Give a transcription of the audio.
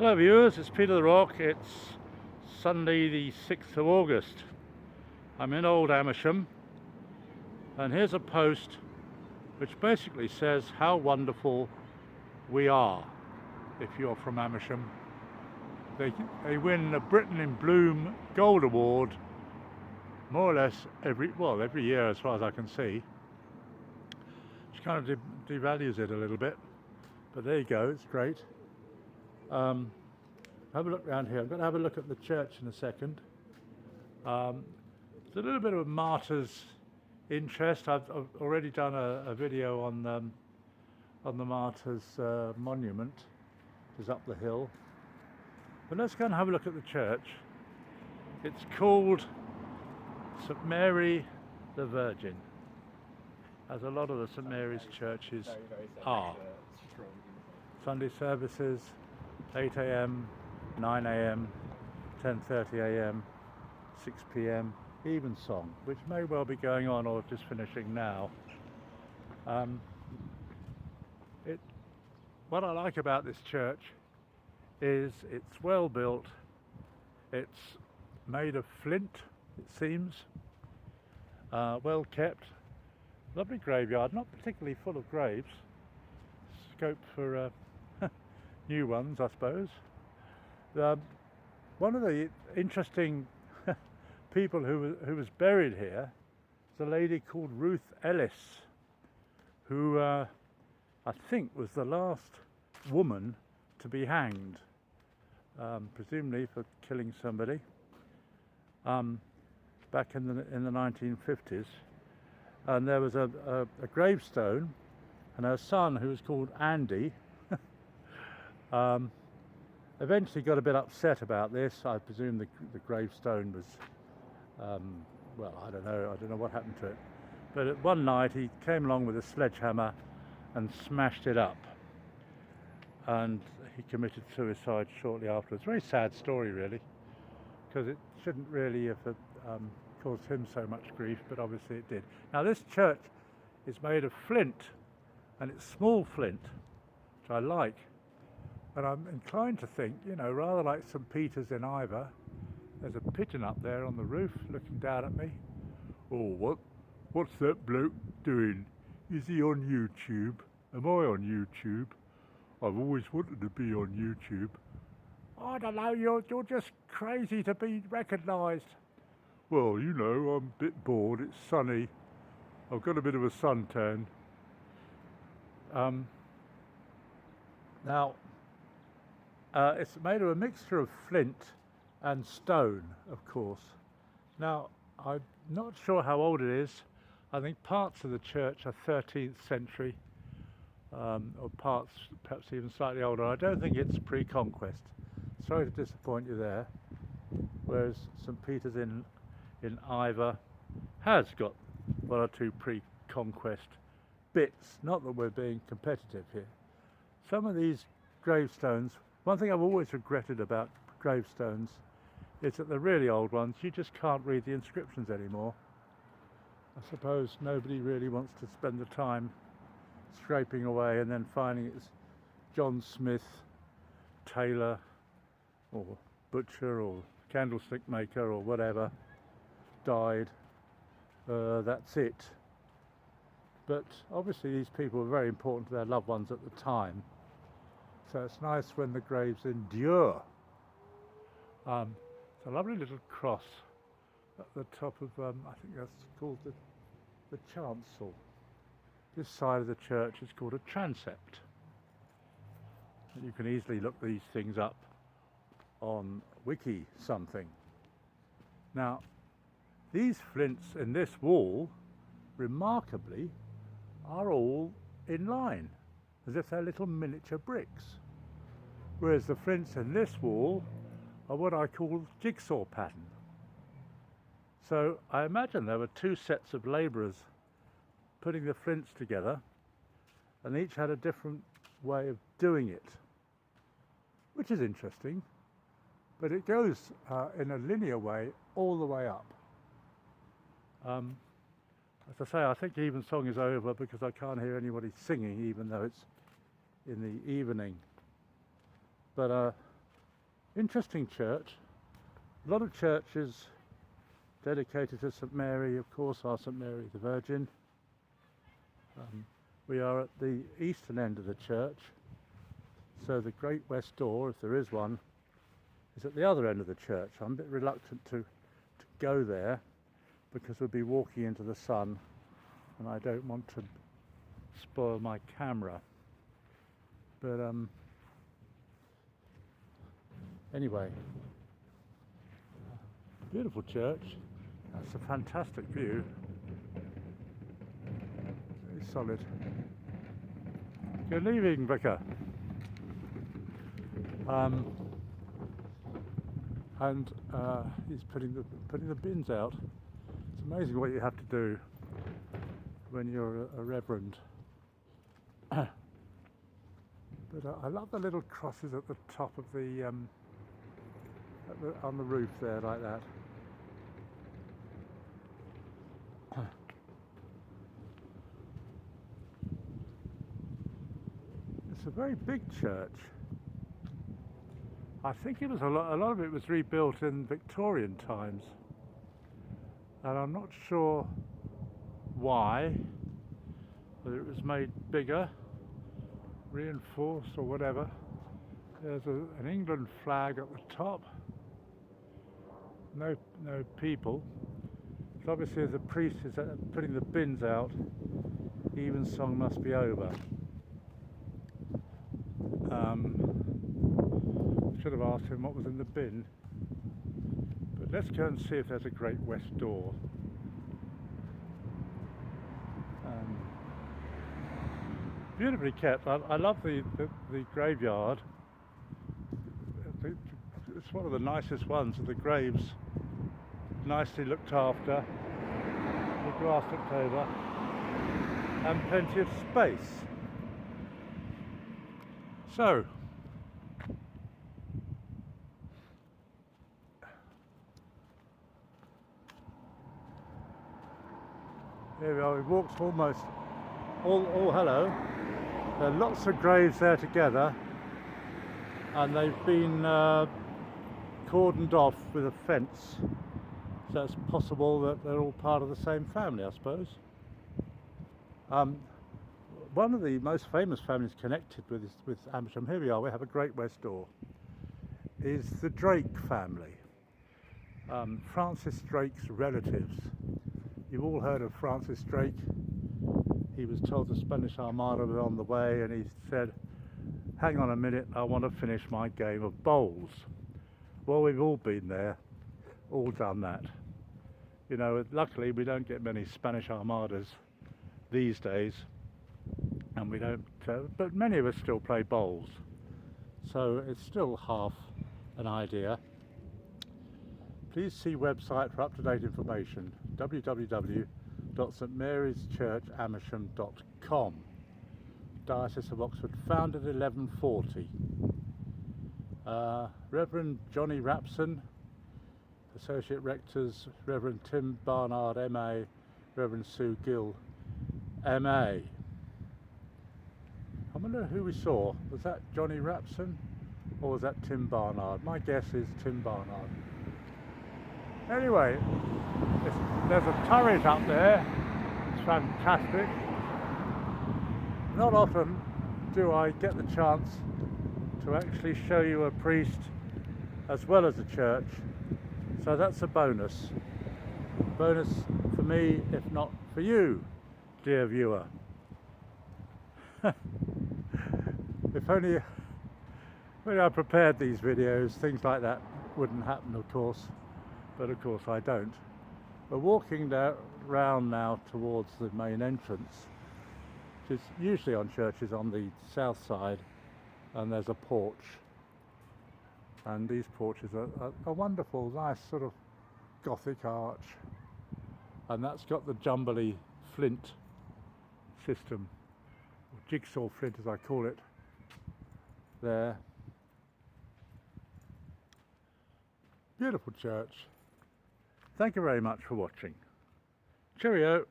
Hello viewers, it's Peter the Rock. It's Sunday the 6th of August. I'm in Old Amersham and here's a post which basically says how wonderful we are if you're from Amersham. They win the Britain in Bloom Gold Award more or less every year as far as I can see. Which kind of devalues it a little bit, but there you go, it's great. Have a look around here. I'm going to have a look at the church in a second. There's a little bit of a martyr's interest. I've already done a video on the martyr's monument, which is up the hill. But let's go and have a look at the church. It's called St Mary the Virgin, as a lot of the St Mary's churches are. Sunday services, 8 a.m, 9 a.m, 10:30 a.m, 6 p.m, Evensong, which may well be going on or just finishing now. What I like about this church is it's well built, it's made of flint, it seems, well kept, lovely graveyard, not particularly full of graves, scope for new ones I suppose. One of the interesting people who was buried here is a lady called Ruth Ellis, who I think was the last woman to be hanged, presumably for killing somebody, back in the 1950s. And there was a gravestone, and her son, who was called Andy, eventually got a bit upset about this. I presume the gravestone was, well, I don't know what happened to it. But one night he came along with a sledgehammer and smashed it up. And he committed suicide shortly afterwards. Very sad story really, because it shouldn't really have caused him so much grief, but obviously it did. Now this church is made of flint, and it's small flint, which I like. And I'm inclined to think, you know, rather like St Peter's in Ivor, there's a pigeon up there on the roof looking down at me. Oh, what's that bloke doing? Is he on YouTube? Am I on YouTube? I've always wanted to be on YouTube. I don't know, you're just crazy to be recognised. Well, you know, I'm a bit bored, it's sunny. I've got a bit of a suntan. Now, it's made of a mixture of flint and stone, of course. Now, I'm not sure how old it is. I think parts of the church are 13th century, or parts perhaps even slightly older. I don't think it's pre-conquest. Sorry to disappoint you there. Whereas St Peter's in Ivor has got one or two pre-conquest bits. Not that we're being competitive here. Some of these gravestones, one thing I've always regretted about gravestones is that the really old ones, you just can't read the inscriptions anymore. I suppose nobody really wants to spend the time scraping away and then finding it's John Smith, tailor, or butcher, or candlestick maker, or whatever, died. That's it. But obviously these people were very important to their loved ones at the time. So it's nice when the graves endure. It's a lovely little cross at the top of, I think that's called the chancel. This side of the church is called a transept. You can easily look these things up on wiki something. Now, these flints in this wall, remarkably, are all in line, as if they're little miniature bricks. Whereas the flints in this wall are what I call jigsaw pattern. So I imagine there were two sets of labourers putting the flints together, and each had a different way of doing it, which is interesting, but it goes in a linear way all the way up. As I say, I think Evensong is over because I can't hear anybody singing, even though it's in the evening. But Interesting church. A lot of churches dedicated to St Mary, of course, are St Mary the Virgin. We are at the eastern end of the church, so the Great West Door, if there is one, is at the other end of the church. I'm a bit reluctant to go there because we'll be walking into the sun and I don't want to spoil my camera. But anyway, beautiful church. That's a fantastic view. Very solid. Good evening, Vicar. And he's putting the bins out. It's amazing what you have to do when you're a reverend. But I love the little crosses at the top of the on the roof there, like that. It's a very big church. I think it was a lot of it was rebuilt in Victorian times, and I'm not sure why, whether it was made bigger, reinforced or whatever. There's an England flag at the top. No people. So obviously as the priest is putting the bins out, Evensong must be over. Should have asked him what was in the bin. But let's go and see if there's a Great West Door. Beautifully kept. I love the graveyard. It's one of the nicest ones. The graves nicely looked after, the grass looked over, and plenty of space. So, here we are. We've walked almost all hello. There are lots of graves there together, and they've been cordoned off with a fence, so it's possible that they're all part of the same family, I suppose. One of the most famous families connected with Amersham, here we are, we have a Great West Door, is the Drake family. Francis Drake's relatives. You've all heard of Francis Drake. He was told the Spanish Armada was on the way, and he said, hang on a minute, I want to finish my game of bowls. Well, we've all been there, all done that. You know, luckily we don't get many Spanish Armadas these days, and we don't, but many of us still play bowls. So it's still half an idea. Please see website for up-to-date information, www.stmaryschurchamersham.com. Diocese of Oxford, founded 1140. Reverend Johnny Rapson, Associate Rectors, Reverend Tim Barnard, MA, Reverend Sue Gill, MA. I wonder who we saw. Was that Johnny Rapson or was that Tim Barnard? My guess is Tim Barnard. Anyway, there's a turret up there. It's fantastic. Not often do I get the chance to actually show you a priest as well as a church, so that's a bonus. Bonus for me, if not for you, dear viewer. If only when I prepared these videos, things like that wouldn't happen, of course, but of course I don't. We're walking round now towards the main entrance, which is usually on churches on the south side, and there's a porch. And these porches are a wonderful, nice sort of Gothic arch, and that's got the jumbly flint system, or jigsaw flint as I call it, there. Beautiful church. Thank you very much for watching. Cheerio.